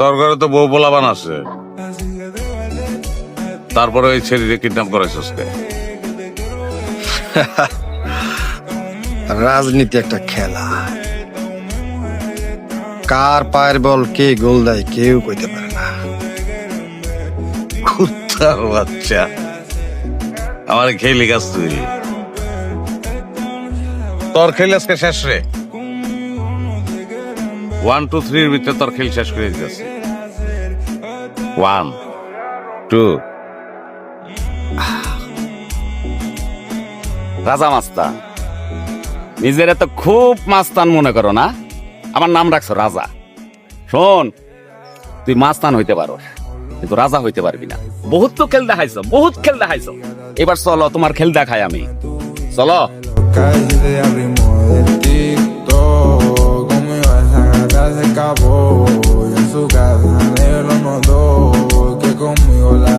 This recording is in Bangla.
তোর ঘরে তো বউ পোলাবান আছে, তারপরে ওই ছেলেকে কিডন্যাপ করেছিস কে? রাজনীতি একটা খেলা, কার পায়ের বল কে গোল দেয় কেউ কইতে পারে না। কুত্তার বাচ্চা, আমার খেলি গাছ তুই। তোর খেল আজকে শেষ রে। 1 2 3 ভিতরে তোর খেল শেষ করে দিতেছে। 1 2। রাজা মাস্তান, নিজের তো খুব মাস্তান মনে করো না? আমার নাম রাখছো রাজা। শোন, তুই মাস্তান হইতে পারো কিন্তু রাজা হইতে পারবি না। বহুত তো খেল দেখাইছো, বহুত খেল দেখাইছো। এবার চলো, তোমার খেল দেখাই আমি। চলো। Calle de abrimos de TikTok, conmigo esa gata se escapó.